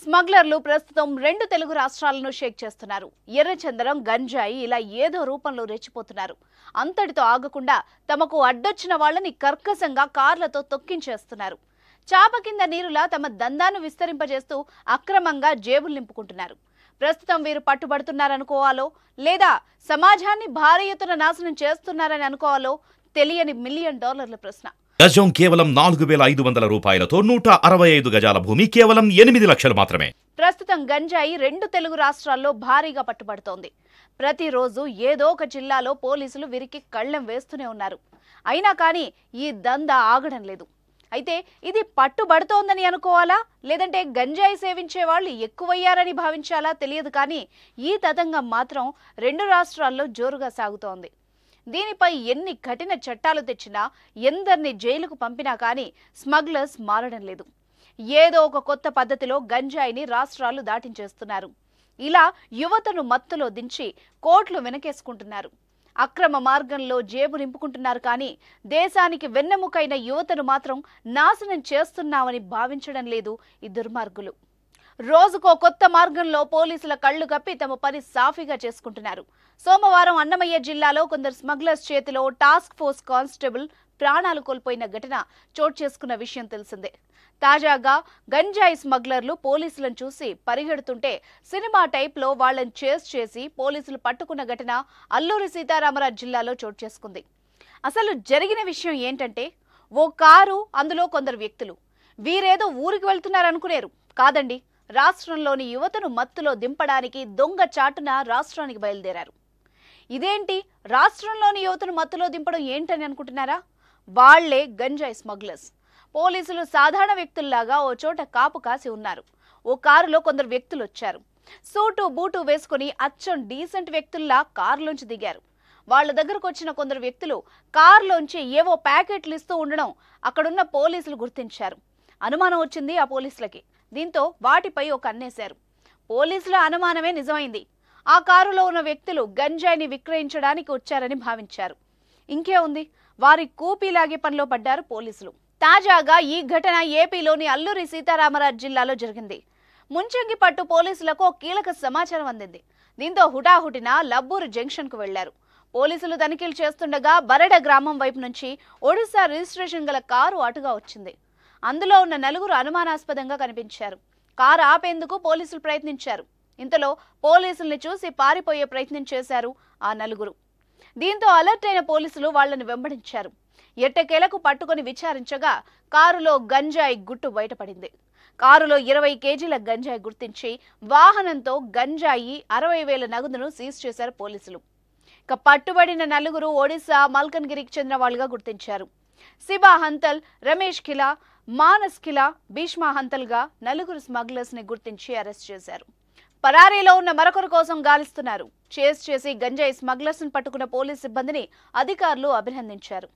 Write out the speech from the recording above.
స్మగ్లర్లు ప్రస్తుతం రెండు తెలుగు రాష్ట్రాలను షేక్ చేస్తున్నారు. ఎర్రచందనం, గంజాయి ఇలా ఏదో రూపంలో రెచ్చిపోతున్నారు. అంతటితో ఆగకుండా తమకు అడ్డొచ్చిన వాళ్ళని కర్కశంగా కార్లతో తొక్కించేస్తున్నారు. చాప కింద నీరులా తమ దందాను విస్తరింపజేస్తూ అక్రమంగా జేబులు నింపుకుంటున్నారు. ప్రస్తుతం వీరు పట్టుబడుతున్నారనుకోవాలో లేదా సమాజాన్ని భారీ ఎత్తున నాశనం చేస్తున్నారని అనుకోవాలో తెలియని $1 మిలియన్ ప్రశ్న. గజం కేవలం 4,500 రూపాయలతో 165 గజాల భూమి కేవలం 8 లక్షలు మాత్రమే. ప్రస్తుతం గంజాయి రెండు తెలుగు రాష్ట్రాల్లో భారీగా పట్టుబడుతోంది. ప్రతిరోజు ఏదో ఒక జిల్లాలో పోలీసులు వీరికి కళ్ళెం వేస్తూనే ఉన్నారు. అయినా కానీ ఈ దందా ఆగడం లేదు. అయితే ఇది పట్టుబడుతోందని అనుకోవాలా లేదంటే గంజాయి సేవించే వాళ్ళు ఎక్కువయ్యారని భావించాలా తెలియదు, కానీ ఈ తతంగం మాత్రం రెండు రాష్ట్రాల్లో జోరుగా సాగుతోంది. దీనిపై ఎన్ని కఠిన చట్టాలు తెచ్చినా, ఎందరిని జైలుకు పంపినా కానీ స్మగ్లర్స్ మారడం లేదు. ఏదో ఒక కొత్త పద్ధతిలో గంజాయిని రాష్ట్రాలు దాటించేస్తున్నారు. ఇలా యువతను మత్తులో దించి కోట్లు వెనకేసుకుంటున్నారు. అక్రమ మార్గంలో జేబు నింపుకుంటున్నారు. కానీ దేశానికి వెన్నెముకైన యువతను మాత్రం నాశనం చేస్తున్నామని భావించడం లేదు ఈ దుర్మార్గులు. రోజుకో కొత్త మార్గంలో పోలీసుల కళ్లు కప్పి తమ పని సాఫీగా చేసుకుంటున్నారు. సోమవారం అన్నమయ్య జిల్లాలో కొందరు స్మగ్లర్స్ చేతిలో టాస్క్ ఫోర్స్ కానిస్టేబుల్ ప్రాణాలు కోల్పోయిన ఘటన చోటు చేసుకున్న విషయం తెలిసిందే. తాజాగా గంజాయి స్మగ్లర్లు పోలీసులను చూసి పరిగెడుతుంటే సినిమా టైప్లో వాళ్లను చేస్ చేసి పోలీసులు పట్టుకున్న ఘటన అల్లూరి సీతారామరాజు జిల్లాలో చోటు చేసుకుంది. అసలు జరిగిన విషయం ఏంటంటే, ఓ కారు, అందులో కొందరు వ్యక్తులు. వీరేదో ఊరికి వెళ్తున్నారనుకునేరు. కాదండి, రాష్ట్రంలోని యువతను మత్తులో దింపడానికి దొంగ చాటున రాష్ట్రానికి బయలుదేరారు. ఇదేంటి, రాష్ట్రంలోని యువతను మత్తులో దింపడం ఏంటని అనుకుంటున్నారా? వాళ్లే గంజాయి స్మగ్లర్స్. పోలీసులు సాధారణ వ్యక్తుల్లాగా ఓ చోట కాపు కాసి ఉన్నారు. ఓ కారులో కొందరు వ్యక్తులు వచ్చారు. సూటు బూటు వేసుకుని అచ్చం డీసెంట్ వ్యక్తుల్లా కారులోంచి దిగారు. వాళ్ల దగ్గరకు వచ్చిన కొందరు వ్యక్తులు కారులోంచి ఏవో ప్యాకెట్లు ఇస్తూ ఉండడం అక్కడున్న పోలీసులు గుర్తించారు. అనుమానం వచ్చింది ఆ పోలీసులకి. దీంతో వాటిపై ఒక కన్నేశారు. పోలీసుల అనుమానమే నిజమైంది. ఆ కారులో ఉన్న వ్యక్తులు గంజాయిని విక్రయించడానికి వచ్చారని భావించారు. ఇంకే ఉంది, వారి కూపీలాగే పనిలో పడ్డారు పోలీసులు. తాజాగా ఈ ఘటన ఏపీలోని అల్లూరి సీతారామరాజు జిల్లాలో జరిగింది. ముంచంగిపట్టు పోలీసులకు కీలక సమాచారం అందింది. దీంతో హుటాహుటిన లబ్బూరు జంక్షన్ కు వెళ్లారు. పోలీసులు తనిఖీలు చేస్తుండగా బరడ గ్రామం వైపు నుంచి ఒడిశా రిజిస్ట్రేషన్ గల కారు అటుగా వచ్చింది. అందులో ఉన్న నలుగురు అనుమానాస్పదంగా కనిపించారు. కారు ఆపేందుకు పోలీసులు ప్రయత్నించారు. ఇంతలో పోలీసుల్ని చూసి పారిపోయే ప్రయత్నం చేశారు ఆ నలుగురు. దీంతో అలర్ట్ అయిన పోలీసులు వాళ్లను వెంబడించారు. ఎట్టకేలకు పట్టుకుని విచారించగా కారులో గంజాయి గుట్టు బయటపడింది. కారులో 20 కేజీల గంజాయి గుర్తించి వాహనంతో గంజాయి 60,000 నగదును సీజ్ చేశారు పోలీసులు. ఇక పట్టుబడిన నలుగురు ఒడిశా మల్కన్గిరికి చెందిన వాళ్లుగా గుర్తించారు. సిబా హంతల్, రమేష్ ఖిలా, మానస్ ఖిలా, భీష్మా హంతల్గా నలుగురు స్మగ్లర్స్ ని గుర్తించి అరెస్ట్ చేశారు. పరారీలో ఉన్న మరొకరి కోసం గాలిస్తున్నారు. చేసి గంజాయి స్మగ్లర్స్ ని పట్టుకున్న పోలీస్ సిబ్బందిని అధికారులు అభినందించారు.